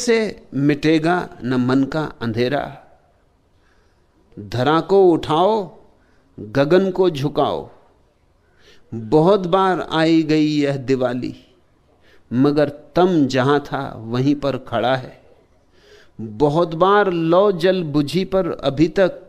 से मिटेगा न मन का अंधेरा, धरा को उठाओ गगन को झुकाओ। बहुत बार आई गई यह दिवाली, मगर तम जहां था वहीं पर खड़ा है। बहुत बार लौ जल बुझी पर अभी तक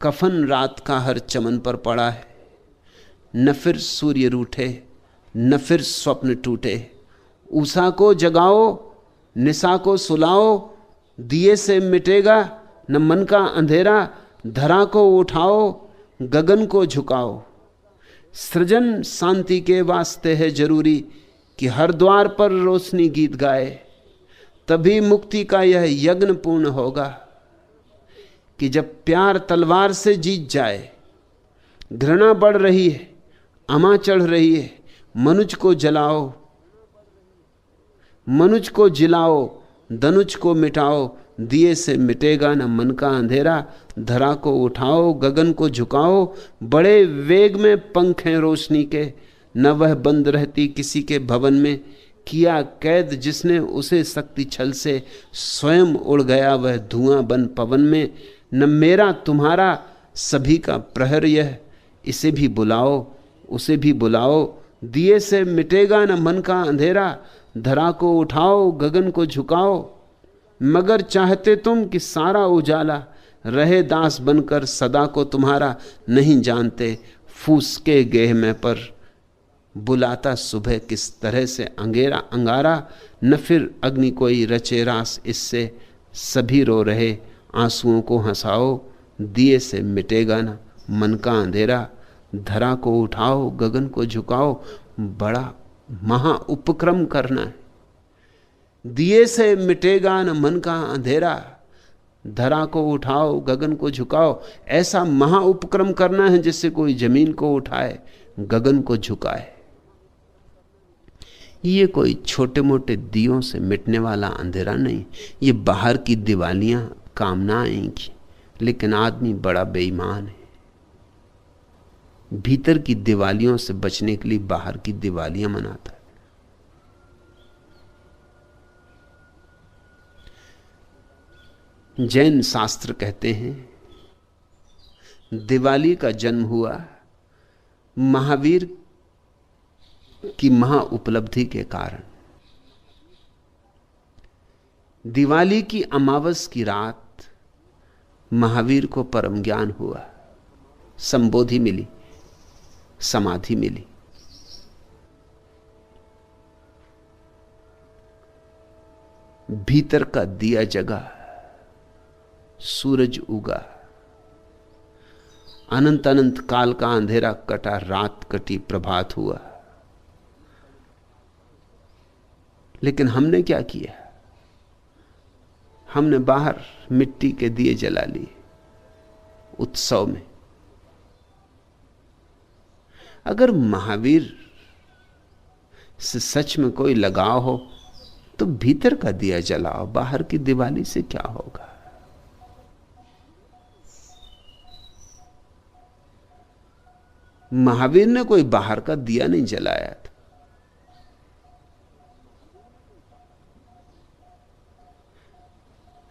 कफन रात का हर चमन पर पड़ा है। न फिर सूर्य रूठे न फिर स्वप्न टूटे, उषा को जगाओ निशा को सुलाओ। दिए से मिटेगा न मन का अंधेरा, धरा को उठाओ गगन को झुकाओ। सृजन शांति के वास्ते है जरूरी कि हर द्वार पर रोशनी गीत गाए। तभी मुक्ति का यह यज्ञ पूर्ण होगा कि जब प्यार तलवार से जीत जाए। घृणा बढ़ रही है, अमा चढ़ रही है, मनुज को जलाओ, मनुज को जिलाओ, धनुज को मिटाओ। दिए से मिटेगा न मन का अंधेरा, धरा को उठाओ गगन को झुकाओ। बड़े वेग में पंख हैं रोशनी के, न वह बंद रहती किसी के भवन में। किया कैद जिसने उसे शक्ति छल से, स्वयं उड़ गया वह धुआं बन पवन में। न मेरा तुम्हारा सभी का प्रहर यह, इसे भी बुलाओ उसे भी बुलाओ। दिए से मिटेगा न मन का अंधेरा, धरा को उठाओ गगन को झुकाओ। मगर चाहते तुम कि सारा उजाला रहे दास बनकर सदा को तुम्हारा। नहीं जानते फूस के गेह में पर बुलाता सुबह किस तरह से अंगेरा अंगारा। न फिर अग्नि कोई रचे रास इससे, सभी रो रहे आंसुओं को हंसाओ। दिए से मिटेगा न मन का अंधेरा, धरा को उठाओ गगन को झुकाओ। बड़ा महा उपक्रम करना है। दिए से मिटेगा न मन का अंधेरा, धरा को उठाओ गगन को झुकाओ। ऐसा महा उपक्रम करना है जिससे कोई जमीन को उठाए गगन को झुकाए। ये कोई छोटे मोटे दियों से मिटने वाला अंधेरा नहीं, ये बाहर की दिवालियां कामना आएंगी, लेकिन आदमी बड़ा बेईमान है। भीतर की दिवालियों से बचने के लिए बाहर की दिवालियां मनाता है। जैन शास्त्र कहते हैं दिवाली का जन्म हुआ महावीर की महा उपलब्धि के कारण। दिवाली की अमावस की रात महावीर को परम ज्ञान हुआ, संबोधि मिली, समाधि मिली। भीतर का दिया जगा, सूरज उगा, अनंत अनंत काल का अंधेरा कटा, रात कटी, प्रभात हुआ। लेकिन हमने क्या किया? हमने बाहर मिट्टी के दिए जला लिए उत्सव में। अगर महावीर से सच में कोई लगाव हो तो भीतर का दिया जलाओ, बाहर की दिवाली से क्या होगा? महावीर ने कोई बाहर का दिया नहीं जलाया था।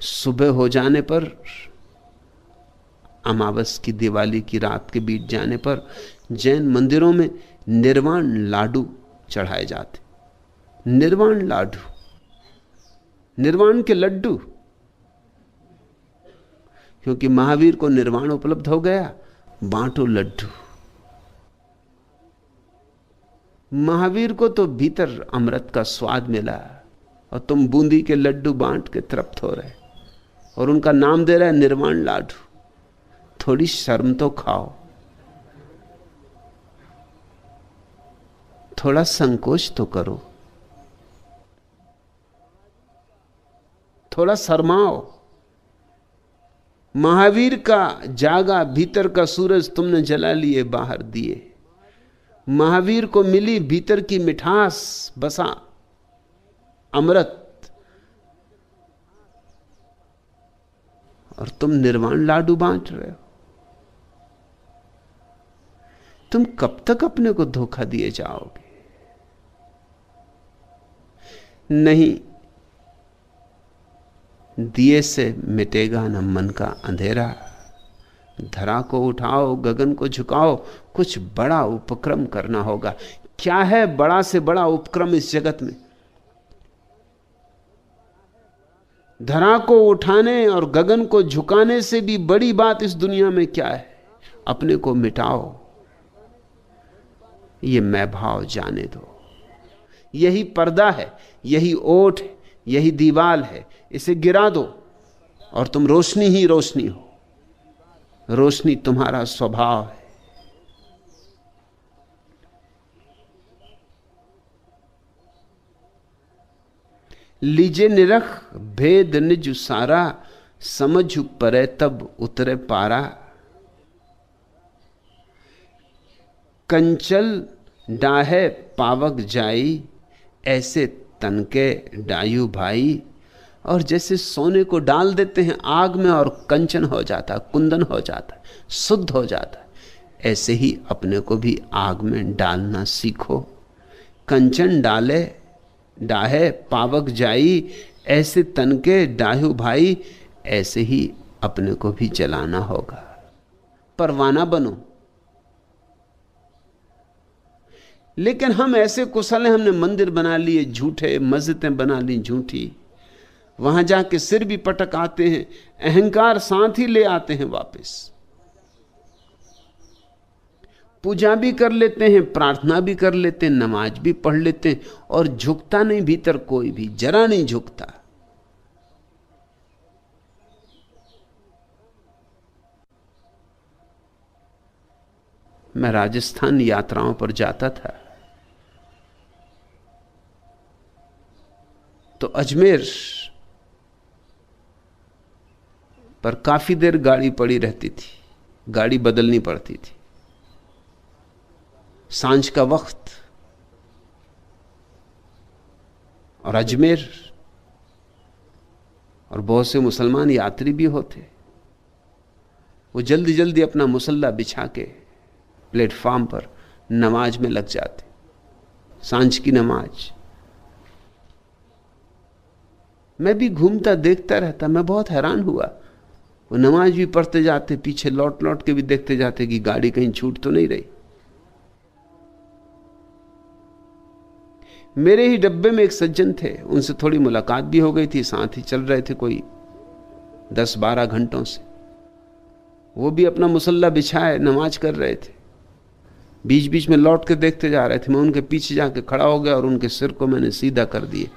सुबह हो जाने पर, अमावस की दिवाली की रात के बीत जाने पर जैन मंदिरों में निर्वाण लाडू चढ़ाए जाते। निर्वाण लाडू, निर्वाण के लड्डू, क्योंकि महावीर को निर्वाण उपलब्ध हो गया। बांटो लड्डू। महावीर को तो भीतर अमृत का स्वाद मिला और तुम बूंदी के लड्डू बांट के तृप्त हो रहे, और उनका नाम दे रहा है निर्वाण लाडू। थोड़ी शर्म तो खाओ, थोड़ा संकोच तो करो, थोड़ा शर्माओ। महावीर का जागा भीतर का सूरज तुमने जला लिए बाहर दिए। महावीर को मिली भीतर की मिठास, बसा अमृत, और तुम निर्वाण लाडू बांट रहे हो। तुम कब तक अपने को धोखा दिए जाओगे? नहीं, दिए से मिटेगा न मन का अंधेरा। धरा को उठाओ, गगन को झुकाओ, कुछ बड़ा उपक्रम करना होगा। क्या है बड़ा से बड़ा उपक्रम इस जगत में? धरा को उठाने और गगन को झुकाने से भी बड़ी बात इस दुनिया में क्या है? अपने को मिटाओ, ये मैं भाव जाने दो। यही पर्दा है, यही ओट है, यही दीवाल है, इसे गिरा दो और तुम रोशनी ही रोशनी हो। रोशनी तुम्हारा स्वभाव है। लीजे निरख भेद निज सारा, समझ परे तब उतरे पारा। कंचल डाहे पावक जाई, ऐसे तनके डायू भाई। और जैसे सोने को डाल देते हैं आग में और कंचन हो जाता, कुंदन हो जाता, शुद्ध हो जाता, ऐसे ही अपने को भी आग में डालना सीखो। कंचन डाहे पावक जाई, ऐसे तनके डायू भाई। ऐसे ही अपने को भी जलाना होगा, परवाना बनो। लेकिन हम ऐसे कुशल हैं, हमने मंदिर बना लिए झूठे, मस्जिदें बना ली झूठी, वहां जाके सिर भी पटक आते हैं, अहंकार साथ ही ले आते हैं वापस। पूजा भी कर लेते हैं, प्रार्थना भी कर लेते हैं, नमाज भी पढ़ लेते हैं, और झुकता नहीं भीतर कोई भी, जरा नहीं झुकता। मैं राजस्थान यात्राओं पर जाता था तो अजमेर पर काफी देर गाड़ी पड़ी रहती थी, गाड़ी बदलनी पड़ती थी। सांझ का वक्त, और अजमेर, और बहुत से मुसलमान यात्री भी होते। वो जल्दी जल्दी अपना मुसल्ला बिछा के प्लेटफॉर्म पर नमाज में लग जाते, सांझ की नमाज। मैं भी घूमता देखता रहता, मैं बहुत हैरान हुआ। वो नमाज भी पढ़ते जाते, पीछे लौट लौट के भी देखते जाते कि गाड़ी कहीं छूट तो नहीं रही। मेरे ही डब्बे में एक सज्जन थे, उनसे थोड़ी मुलाकात भी हो गई थी, साथ ही चल रहे थे कोई 10-12 घंटों से। वो भी अपना मुसल्ला बिछाए नमाज कर रहे थे, बीच बीच में लौट के देखते जा रहे थे। मैं उनके पीछे जाके खड़ा हो गया और उनके सिर को मैंने सीधा कर दिए।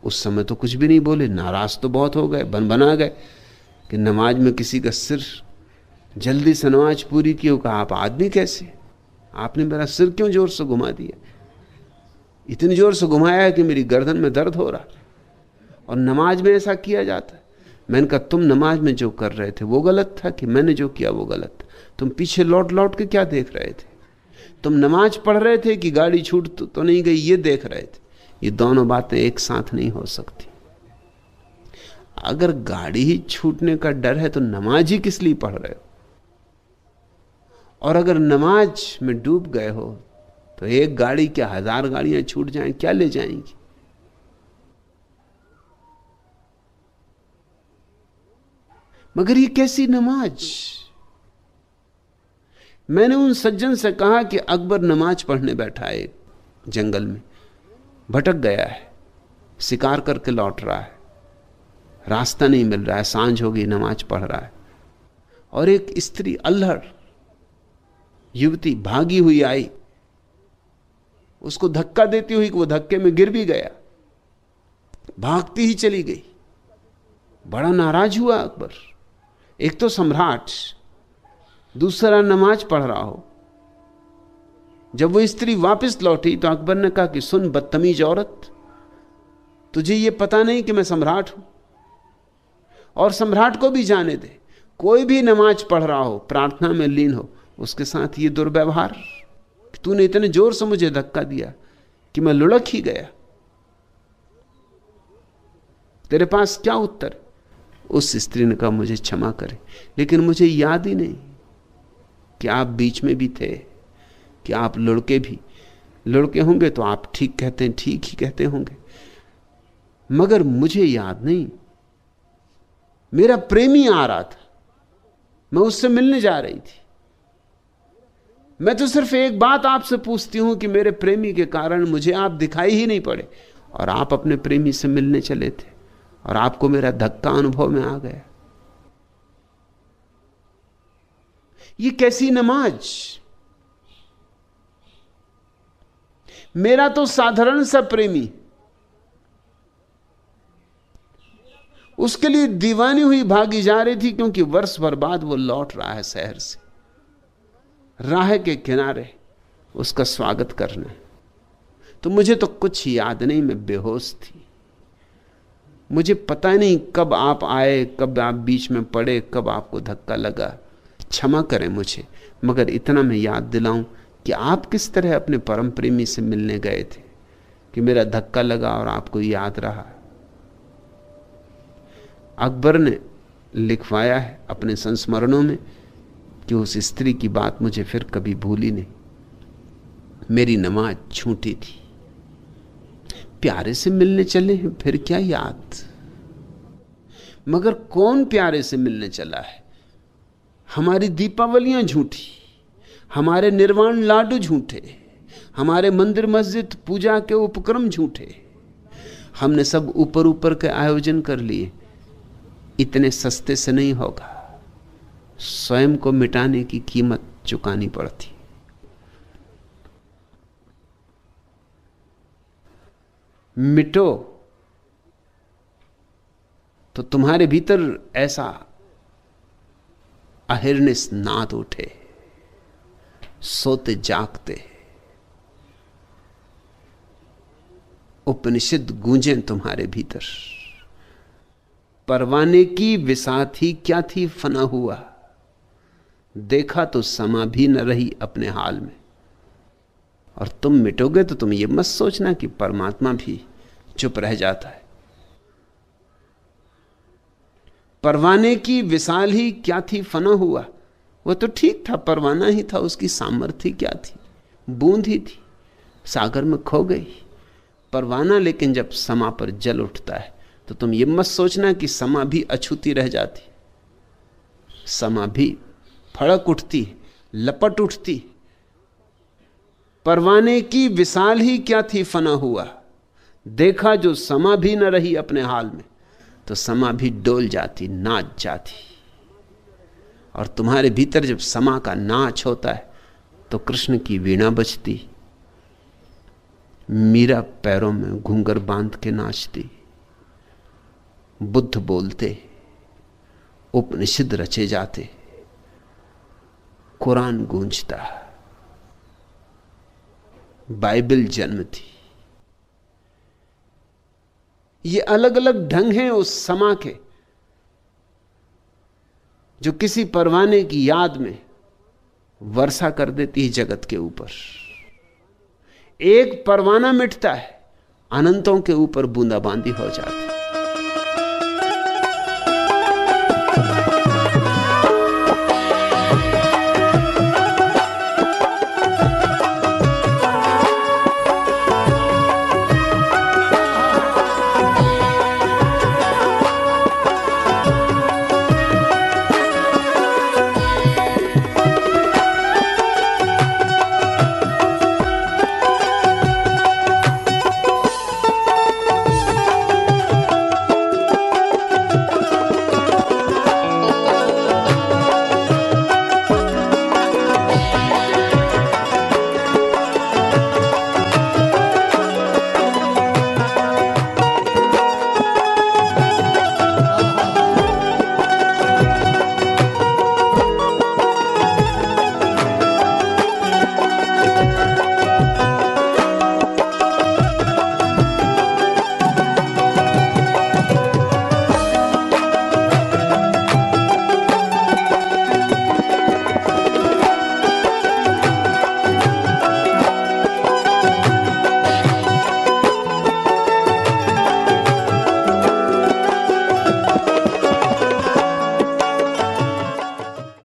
उस समय तो कुछ भी नहीं बोले, नाराज तो बहुत हो गए, बना गए कि नमाज में किसी का सिर, जल्दी से नमाज पूरी की। कहा, आप आदमी कैसे, आपने मेरा सिर क्यों जोर से घुमा दिया? इतनी जोर से घुमाया है कि मेरी गर्दन में दर्द हो रहा, और नमाज में ऐसा किया जाता है। मैंने कहा, तुम नमाज में जो कर रहे थे वो गलत था कि मैंने जो किया वो गलत था? तुम पीछे लौट लौट के क्या देख रहे थे? तुम नमाज पढ़ रहे थे कि गाड़ी छूट तो नहीं गई ये देख रहे थे? ये दोनों बातें एक साथ नहीं हो सकती। अगर गाड़ी ही छूटने का डर है तो नमाज ही किस लिए पढ़ रहे हो? और अगर नमाज में डूब गए हो तो एक गाड़ी क्या 1000 गाड़ियां छूट जाएं, क्या ले जाएंगी? मगर ये कैसी नमाज? मैंने उन सज्जन से कहा कि अकबर नमाज पढ़ने बैठा है जंगल में, भटक गया है, शिकार करके लौट रहा है, रास्ता नहीं मिल रहा है, सांझ हो गई, नमाज पढ़ रहा है, और एक स्त्री अल्हड़ युवती भागी हुई आई, उसको धक्का देती हुई कि वो धक्के में गिर भी गया, भागती ही चली गई। बड़ा नाराज हुआ अकबर। एक तो सम्राट, दूसरा नमाज पढ़ रहा हो। जब वो स्त्री वापस लौटी तो अकबर ने कहा कि सुन बदतमीज औरत, तुझे ये पता नहीं कि मैं सम्राट हूं? और सम्राट को भी जाने दे, कोई भी नमाज पढ़ रहा हो, प्रार्थना में लीन हो, उसके साथ ये दुर्व्यवहार, तूने इतने जोर से मुझे धक्का दिया कि मैं लुढ़क ही गया। तेरे पास क्या उत्तर? उस स्त्री ने कहा, मुझे क्षमा करे, लेकिन मुझे याद ही नहीं कि आप बीच में भी थे, कि आप लुढ़के भी। लुढ़के होंगे तो आप ठीक कहते हैं, ठीक ही कहते होंगे, मगर मुझे याद नहीं। मेरा प्रेमी आ रहा था, मैं उससे मिलने जा रही थी। मैं तो सिर्फ एक बात आपसे पूछती हूं कि मेरे प्रेमी के कारण मुझे आप दिखाई ही नहीं पड़े, और आप अपने प्रेमी से मिलने चले थे, और आपको मेरा धक्का अनुभव में आ गया। ये कैसी नमाज? मेरा तो साधारण सा प्रेमी, उसके लिए दीवानी हुई भागी जा रही थी, क्योंकि वर्ष भर बाद वो लौट रहा है शहर से। राह के किनारे उसका स्वागत करना। तो मुझे तो कुछ याद नहीं, मैं बेहोश थी। मुझे पता नहीं कब आप आए, कब आप बीच में पड़े, कब आपको धक्का लगा। क्षमा करें मुझे, मगर इतना मैं याद दिलाऊं कि आप किस तरह अपने परम प्रेमी से मिलने गए थे कि मेरा धक्का लगा और आपको याद रहा। अकबर ने लिखवाया है अपने संस्मरणों में कि उस स्त्री की बात मुझे फिर कभी भूली नहीं। मेरी नमाज छूटी थी। प्यारे से मिलने चले हैं, फिर क्या याद? मगर कौन प्यारे से मिलने चला है? हमारी दीपावलियां झूठी, हमारे निर्वाण लाडू झूठे, हमारे मंदिर मस्जिद पूजा के उपक्रम झूठे। हमने सब ऊपर ऊपर के आयोजन कर लिए। इतने सस्ते से नहीं होगा, स्वयं को मिटाने की कीमत चुकानी पड़ती। मिटो तो तुम्हारे भीतर ऐसा अहिर्निश नाद उठे, सोते जागते उपनिषद गूंजें तुम्हारे भीतर। परवाने की विसात ही क्या थी फना हुआ, देखा तो समा भी न रही अपने हाल में। और तुम मिटोगे तो तुम ये मत सोचना कि परमात्मा भी चुप रह जाता है। परवाने की विशाल ही क्या थी फना हुआ, वो तो ठीक था, परवाना ही था, उसकी सामर्थ्य क्या थी, बूंद ही थी, सागर में खो गई। परवाना लेकिन जब समा पर जल उठता है तो तुम ये मत सोचना कि समा भी अछूती रह जाती। समा भी फड़क उठती, लपट उठती। परवाने की विशाल ही क्या थी फना हुआ, देखा जो समा भी न रही अपने हाल में, तो समा भी डोल जाती, नाच जाती। और तुम्हारे भीतर जब समा का नाच होता है तो कृष्ण की वीणा बजती, मीरा पैरों में घूंघर बांध के नाचती, बुद्ध बोलते, उपनिषद रचे जाते, कुरान गूंजता, बाइबल जन्मती। ये अलग अलग ढंग हैं उस समा के जो किसी परवाने की याद में वर्षा कर देती है जगत के ऊपर। एक परवाना मिटता है, अनंतों के ऊपर बूंदाबांदी हो जाती है।